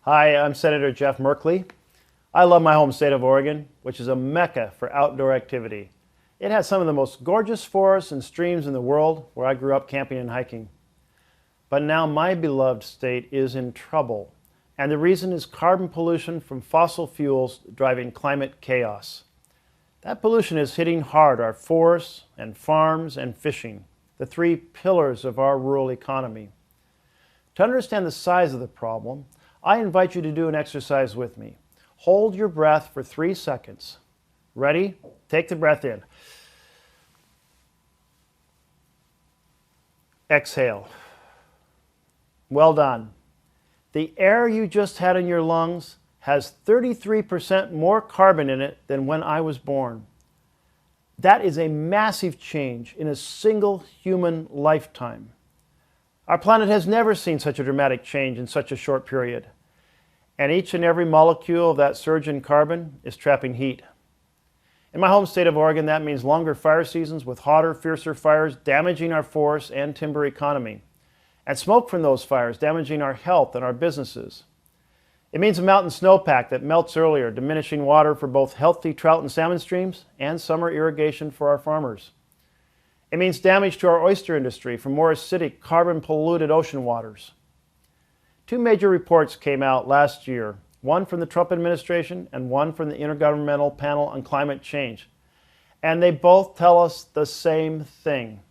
Hi, I'm Senator Jeff Merkley. I love my home state of Oregon, which is a mecca for outdoor activity. It has some of the most gorgeous forests and streams in the world where I grew up camping and hiking. But now my beloved state is in trouble, and the reason is carbon pollution from fossil fuels driving climate chaos. That pollution is hitting hard our forests and farms and fishing, the three pillars of our rural economy. To understand the size of the problem, I invite you to do an exercise with me. Hold your breath for 3 seconds. Ready? Take the breath in. Exhale. Well done. The air you just had in your lungs has 33% more carbon in it than when I was born. That is a massive change in a single human lifetime. Our planet has never seen such a dramatic change in such a short period. And each and every molecule of that surge in carbon is trapping heat. In my home state of Oregon, that means longer fire seasons with hotter, fiercer fires damaging our forests and timber economy, and smoke from those fires damaging our health and our businesses. It means a mountain snowpack that melts earlier, diminishing water for both healthy trout and salmon streams and summer irrigation for our farmers. It means damage to our oyster industry from more acidic, carbon-polluted ocean waters. 2 major reports came out last year, one from the Trump administration and one from the Intergovernmental Panel on Climate Change. And they both tell us the same thing,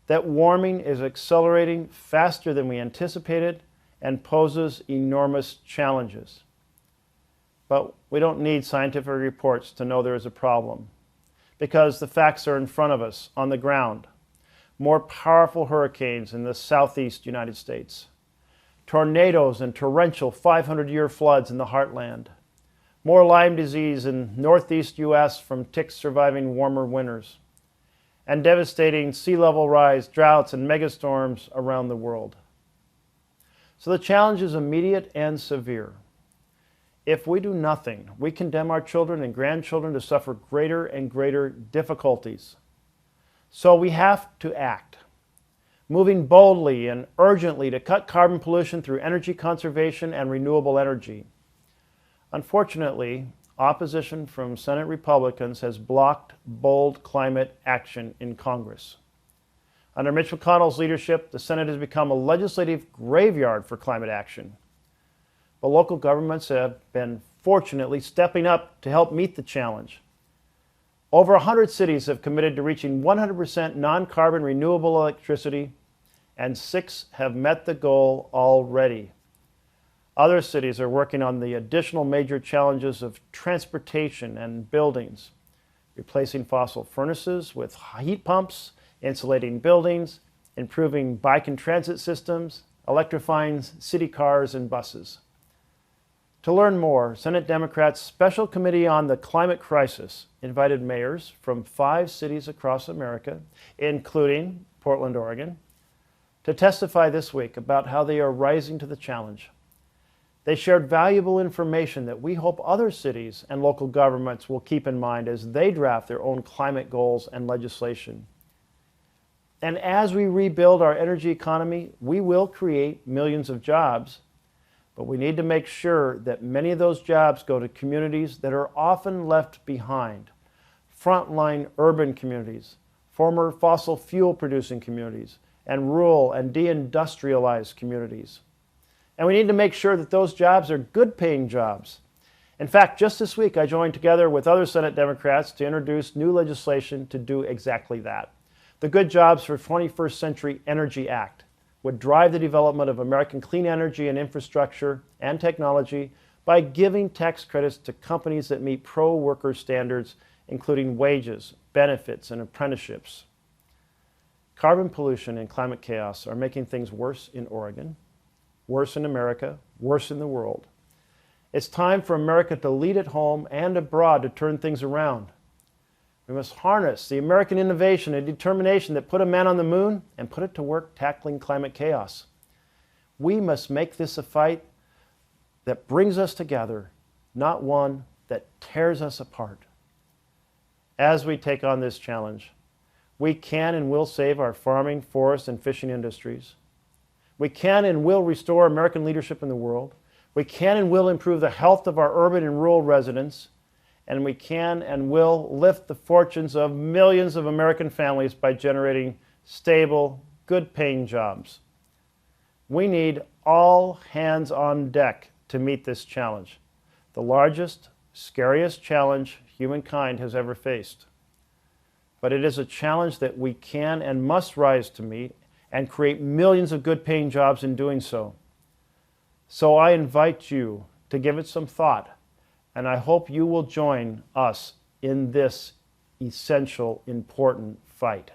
that warming is accelerating faster than we anticipated and poses enormous challenges. But we don't need scientific reports to know there is a problem, because the facts are in front of us on the ground. More powerful hurricanes in the southeast United States. Tornadoes and torrential 500-year floods in the heartland. More Lyme disease in northeast U.S. from ticks surviving warmer winters. And devastating sea level rise, droughts, and megastorms around the world. So the challenge is immediate and severe. If we do nothing, we condemn our children and grandchildren to suffer greater and greater difficulties. So we have to act, moving boldly and urgently to cut carbon pollution through energy conservation and renewable energy. Unfortunately, opposition from Senate Republicans has blocked bold climate action in Congress. Under Mitch McConnell's leadership, the Senate has become a legislative graveyard for climate action. But local governments have been fortunately stepping up to help meet the challenge. Over 100 cities have committed to reaching 100% non-carbon renewable electricity, and 6 have met the goal already. Other cities are working on the additional major challenges of transportation and buildings, replacing fossil furnaces with heat pumps, insulating buildings, improving bike and transit systems, electrifying city cars and buses. To learn more, Senate Democrats' Special Committee on the Climate Crisis invited mayors from 5 cities across America, including Portland, Oregon, to testify this week about how they are rising to the challenge. They shared valuable information that we hope other cities and local governments will keep in mind as they draft their own climate goals and legislation. And as we rebuild our energy economy, we will create millions of jobs. But we need to make sure that many of those jobs go to communities that are often left behind. Frontline urban communities, former fossil fuel producing communities, and rural and deindustrialized communities. And we need to make sure that those jobs are good paying jobs. In fact, just this week I joined together with other Senate Democrats to introduce new legislation to do exactly that. The Good Jobs for 21st Century Energy Act would drive the development of American clean energy and infrastructure and technology by giving tax credits to companies that meet pro-worker standards, including wages, benefits, and apprenticeships. Carbon pollution and climate chaos are making things worse in Oregon, worse in America, worse in the world. It's time for America to lead at home and abroad to turn things around. We must harness the American innovation and determination that put a man on the moon and put it to work tackling climate chaos. We must make this a fight that brings us together, not one that tears us apart. As we take on this challenge, we can and will save our farming, forest, and fishing industries. We can and will restore American leadership in the world. We can and will improve the health of our urban and rural residents, and we can and will lift the fortunes of millions of American families by generating stable, good-paying jobs. We need all hands on deck to meet this challenge, the largest, scariest challenge humankind has ever faced. But it is a challenge that we can and must rise to meet and create millions of good-paying jobs in doing so. So I invite you to give it some thought, and I hope you will join us in this essential, important fight.